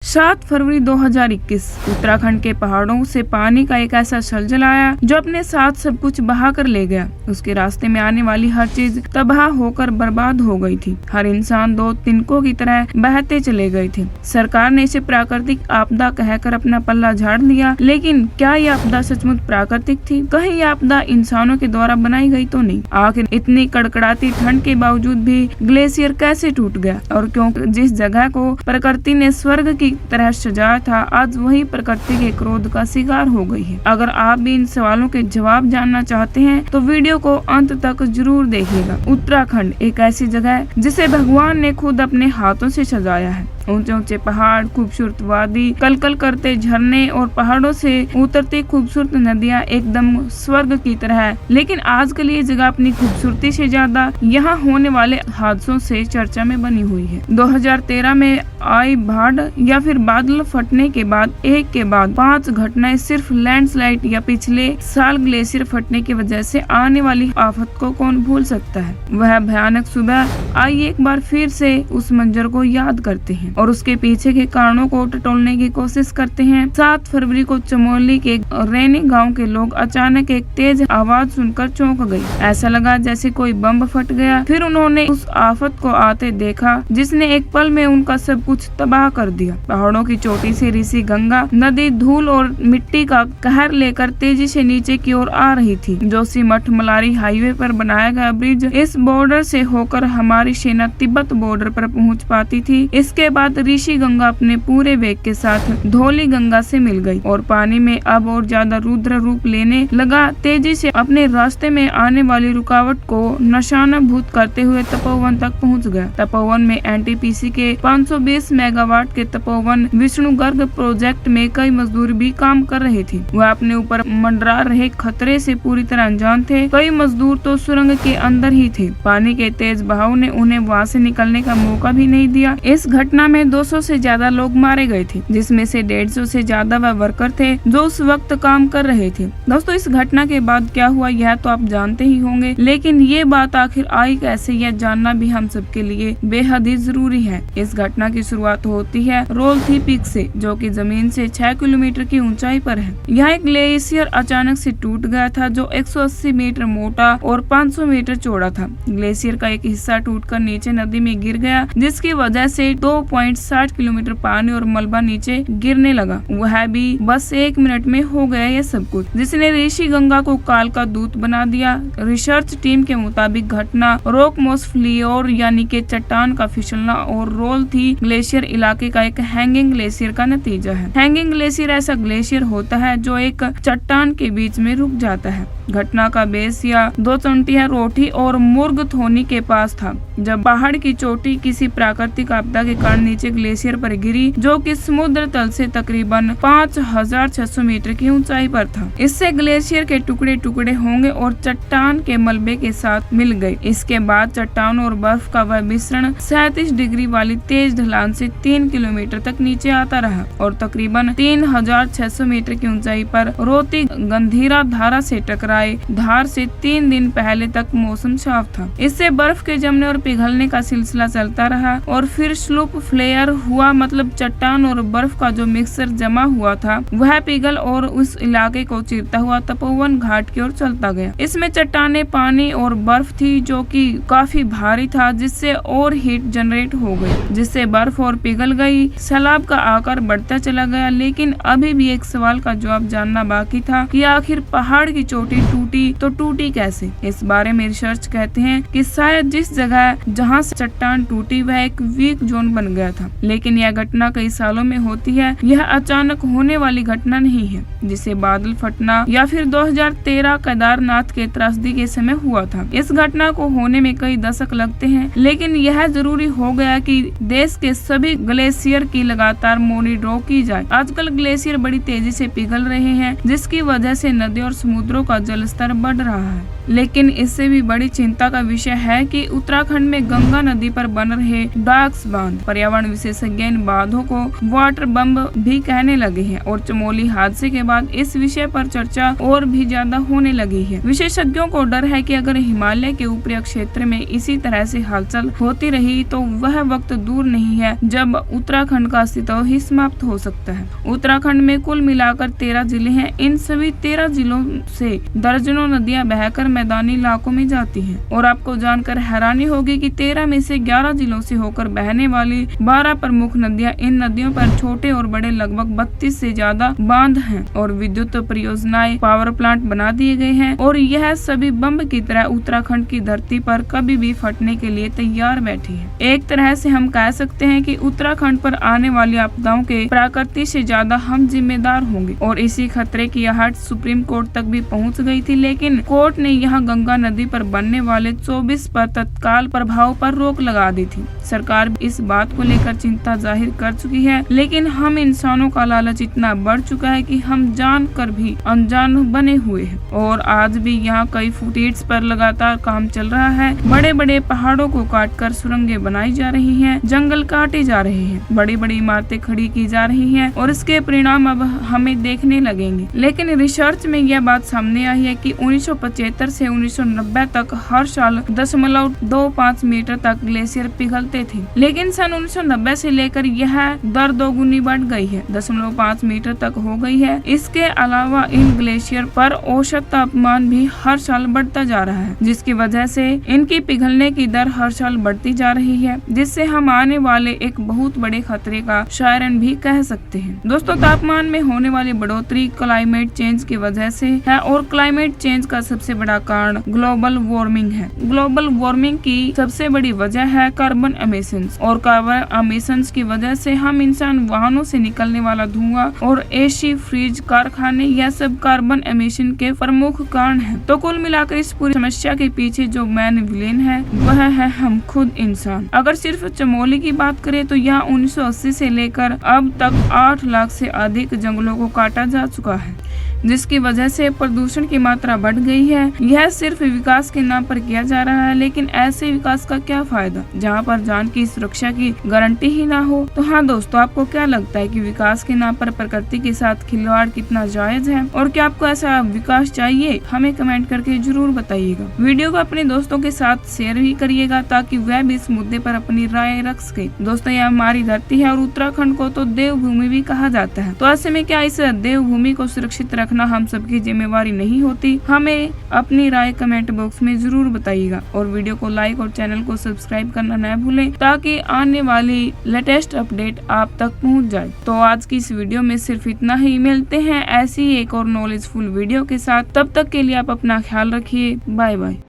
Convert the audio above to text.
7 फरवरी 2021 उत्तराखंड के पहाड़ों से पानी का एक ऐसा छलछल आया जो अपने साथ सब कुछ बहा कर ले गया। उसके रास्ते में आने वाली हर चीज तबाह होकर बर्बाद हो गई थी। हर इंसान दो तिनकों की तरह बहते चले गए थे। सरकार ने इसे प्राकृतिक आपदा कहकर अपना पल्ला झाड़ लिया, लेकिन क्या यह आपदा सचमुच प्राकृतिक थी? कहीं यह आपदा इंसानों के द्वारा बनाई गई तो नहीं? आखिर इतनी कड़कड़ाती ठंड के बावजूद भी ग्लेशियर कैसे टूट गया? और क्यों जिस जगह को प्रकृति ने स्वर्ग की तरह सजाया था, आज वही प्रकृति के क्रोध का शिकार हो गई है। अगर आप भी इन सवालों के जवाब जानना चाहते हैं तो वीडियो को अंत तक जरूर देखिएगा। उत्तराखंड एक ऐसी जगह है जिसे भगवान ने खुद अपने हाथों से सजाया है। ऊंचे ऊंचे पहाड़, खूबसूरत वादी, कलकल करते झरने और पहाड़ों से उतरती खूबसूरत नदियां एकदम स्वर्ग की तरह है। लेकिन आजकल ये जगह अपनी खूबसूरती से ज्यादा यहाँ होने वाले हादसों से चर्चा में बनी हुई है। 2013 में आई बाढ़ या फिर बादल फटने के बाद एक के बाद 5 घटनाएं सिर्फ लैंडस्लाइड या पिछले साल ग्लेशियर फटने की वजह से आने वाली आफत को कौन भूल सकता है। वह भयानक सुबह आइए एक बार फिर से उस मंजर को याद करते हैं और उसके पीछे के कारणों को टटोलने की कोशिश करते हैं। 7 फरवरी को चमोली के रैनी गांव के लोग अचानक एक तेज आवाज सुनकर चौंक गए। ऐसा लगा जैसे कोई बम फट गया। फिर उन्होंने उस आफत को आते देखा जिसने एक पल में उनका सब कुछ तबाह कर दिया। पहाड़ों की चोटी से ऋषि गंगा नदी धूल और मिट्टी का कहर लेकर तेजी से नीचे की ओर आ रही थी। जोशीमठ मलारी हाईवे पर बनाया गया ब्रिज इस बॉर्डर से होकर हमारी सेना तिब्बत बॉर्डर पर पहुंच पाती थी। इसके बाद ऋषि गंगा अपने पूरे वेग के साथ धौली गंगा से मिल गई और पानी में अब और ज्यादा रुद्र रूप लेने लगा। तेजी से अपने रास्ते में आने वाली रुकावट को निशानाभूत करते हुए तपोवन तक पहुंच गया। तपोवन में एनटीपीसी के 520 मेगावाट के तपोवन विष्णु गर्ग प्रोजेक्ट में कई मजदूर भी काम कर रहे थे। वह अपने ऊपर मंडरा रहे खतरे से पूरी तरह अनजान थे। कई मजदूर तो सुरंग के अंदर ही थे। पानी के तेज बहाव ने उन्हें वहां से निकलने का मौका भी नहीं दिया। इस घटना में 200 से ज्यादा लोग मारे गए थे, जिसमें से 150 से ज्यादा वह वर्कर थे जो उस वक्त काम कर रहे थे। दोस्तों, इस घटना के बाद क्या हुआ यह तो आप जानते ही होंगे, लेकिन ये बात आखिर आई कैसे यह जानना भी हम सबके लिए बेहद ही जरूरी है। इस घटना की शुरुआत होती है रोलथी पीक से, जो कि जमीन से 6 किलोमीटर की ऊंचाई पर है। यहाँ एक ग्लेशियर अचानक से टूट गया था जो 180 मीटर मोटा और 500 मीटर चौड़ा था। ग्लेशियर का एक हिस्सा टूटकर नीचे नदी में गिर गया, जिसकी वजह से 2.60 किलोमीटर पानी और मलबा नीचे गिरने लगा। वह भी बस 1 मिनट में हो गया ये सब कुछ, जिसने ऋषि गंगा को काल का दूत बना दिया। रिसर्च टीम के मुताबिक घटना रॉक मोसफ्लियोर यानी के चट्टान का फिसलना और रोलथी ग्लेशियर इलाके का एक हैंगिंग ग्लेशियर का नतीजा है। हैंगिंग ग्लेशियर ऐसा ग्लेशियर होता है जो एक चट्टान के बीच में रुक जाता है। घटना का बेस या 2 चोटियां रोठी और मुर्गथोनी के पास था, जब पहाड़ की चोटी किसी प्राकृतिक आपदा के कारण नीचे ग्लेशियर पर गिरी, जो कि समुद्र तल से तकरीबन 5600 मीटर की ऊंचाई पर था। इससे ग्लेशियर के टुकड़े टुकड़े होंगे और चट्टान के मलबे के साथ मिल गए। इसके बाद चट्टान और बर्फ का वह मिश्रण 37 डिग्री वाली तेज ढलान से 3 किलोमीटर तक नीचे आता रहा और तकरीबन 3600 मीटर की ऊंचाई पर रोती गंधीरा धारा से टकराए। धार से 3 दिन पहले तक मौसम साफ था। इससे बर्फ के जमने और पिघलने का सिलसिला चलता रहा और फिर स्लूप फ्लेयर हुआ, मतलब चट्टान और बर्फ का जो मिक्सचर जमा हुआ था वह पिघल और उस इलाके को चीरता हुआ तपोवन घाट की ओर चलता गया। इसमें चट्टाने, पानी और बर्फ थी जो कि काफी भारी था, जिससे और हीट जनरेट हो गई, जिससे बर्फ और पिघल गई। सैलाब का आकार बढ़ता चला गया, लेकिन अभी भी एक सवाल का जवाब जानना बाकी था कि आखिर पहाड़ की चोटी टूटी तो टूटी कैसे। इस बारे में रिसर्च कहते हैं कि शायद जिस जगह जहां से चट्टान टूटी वह एक वीक जोन बन गया था। लेकिन यह घटना कई सालों में होती है, यह अचानक होने वाली घटना नहीं है जिसे बादल फटना या फिर 2013 केदारनाथ के त्रासदी के समय हुआ था। इस घटना को होने में कई दशक लगते हैं, लेकिन यह जरूरी हो गया कि देश के सभी ग्लेशियर की लगातार मॉनिटरिंग की जाए। आजकल ग्लेशियर बड़ी तेजी से पिघल रहे हैं, जिसकी वजह से नदी और समुद्रों का जल स्तर बढ़ रहा है। लेकिन इससे भी बड़ी चिंता का विषय है कि उत्तराखंड में गंगा नदी पर बन रहे डाक्स बांध। पर्यावरण विशेषज्ञ इन बांधों को वाटर बम भी कहने लगे हैं और चमोली हादसे के बाद इस विषय पर चर्चा और भी ज्यादा होने लगी है। विशेषज्ञों को डर है कि अगर हिमालय के ऊपरी क्षेत्र में इसी तरह से हलचल होती रही तो वह वक्त दूर नहीं है जब उत्तराखंड का अस्तित्व ही समाप्त हो सकता है। उत्तराखंड में कुल मिलाकर 13 जिले हैं। इन सभी 13 जिलों से दर्जनों नदियां बहकर मैदानी इलाकों में जाती हैं और आपको जानकर हैरानी होगी कि 13 में से 11 जिलों से होकर बहने वाली 12 प्रमुख नदियां, इन नदियों पर छोटे और बड़े लगभग 32 से ज्यादा बांध हैं और विद्युत परियोजनाएं, पावर प्लांट बना दिए गए हैं और यह सभी बम की तरह उत्तराखंड की धरती पर कभी भी फटने के लिए तैयार बैठी है। एक तरह से हम कह सकते हैं कि उत्तराखंड पर आने वाली आपदाओं के प्रकृति से ज्यादा हम जिम्मेदार होंगे और इसी खतरे की आहट सुप्रीम कोर्ट तक भी पहुंच गई थी, लेकिन कोर्ट ने यहां गंगा नदी पर बनने वाले 24 पर तत्काल प्रभाव पर रोक लगा दी थी। सरकार इस बात को लेकर चिंता जाहिर कर चुकी है, लेकिन हम इंसानों का लालच इतना बढ़ चुका है कि हम जानकर भी अनजान बने हुए हैं और आज भी यहाँ कई फुटेज पर लगातार काम चल रहा है। बड़े बड़े पहाड़ों को काटकर सुरंगें बनाई जा रही हैं, जंगल काटे जा रहे हैं, बड़ी बड़ी इमारतें खड़ी की जा रही हैं और इसके परिणाम अब हमें देखने लगेंगे। लेकिन रिसर्च में यह बात सामने आई है कि 1975 से 1990 तक हर साल 0.25 मीटर तक ग्लेशियर पिघलते थे, लेकिन सन 1990 से लेकर यह दर दोगुनी बढ़ गई है, 0.5 मीटर तक हो गई है। इसके अलावा इन ग्लेशियर पर औसत तापमान भी हर साल बढ़ता जा रहा है, जिसकी वजह से इनकी पिघलने की दर हर साल बढ़ती जा रही है, जिससे हम आने वाले एक बहुत बड़े खतरे का शायरन भी कह सकते हैं। दोस्तों, तापमान में होने वाली बढ़ोतरी क्लाइमेट चेंज की वजह से है और क्लाइमेट चेंज का सबसे बड़ा कारण ग्लोबल वार्मिंग है। ग्लोबल वार्मिंग की सबसे बड़ी वजह है कार्बन एमिशंस और कार्बन एमिशंस की वजह से हम इंसान वाहनों से निकलने वाला धुआं और एसी, फ्रिज, कारखाने, यह सब कार्बन एमिशन के प्रमुख कारण है। तो कुल मिलाकर इस पूरी समस्या के पीछे जो मेन विलेन है वह है हम खुद इंसान। अगर सिर्फ चमोली की बात करें तो यहाँ 1980 से लेकर अब तक 8 लाख से अधिक जंगलों को काटा जा चुका है, जिसकी वजह से प्रदूषण की मात्रा बढ़ गई है। यह सिर्फ विकास के नाम पर किया जा रहा है, लेकिन ऐसे विकास का क्या फायदा जहां पर जान की सुरक्षा की गारंटी ही ना हो। तो हाँ दोस्तों, आपको क्या लगता है कि विकास के नाम पर प्रकृति के साथ खिलवाड़ कितना जायज है और क्या आपको ऐसा विकास चाहिए? हमें कमेंट करके जरूर बताइएगा। वीडियो को अपने दोस्तों के साथ शेयर भी करिएगा ताकि वह भी इस मुद्दे पर अपनी राय रख सके। दोस्तों, यह हमारी धरती है और उत्तराखंड को तो देवभूमि भी कहा जाता है, तो ऐसे में क्या इस देवभूमि को सुरक्षित रखना हम सबकी जिम्मेवारी नहीं होती? हमें अपनी राय कमेंट बॉक्स में जरूर बताइएगा और वीडियो को लाइक और चैनल को सब्सक्राइब करना न भूलें ताकि आने वाली लेटेस्ट अपडेट आप तक पहुंच जाए। तो आज की इस वीडियो में सिर्फ इतना ही। मिलते हैं ऐसी एक और नॉलेजफुल वीडियो के साथ, तब तक के लिए आप अपना ख्याल रखिए। Bye bye.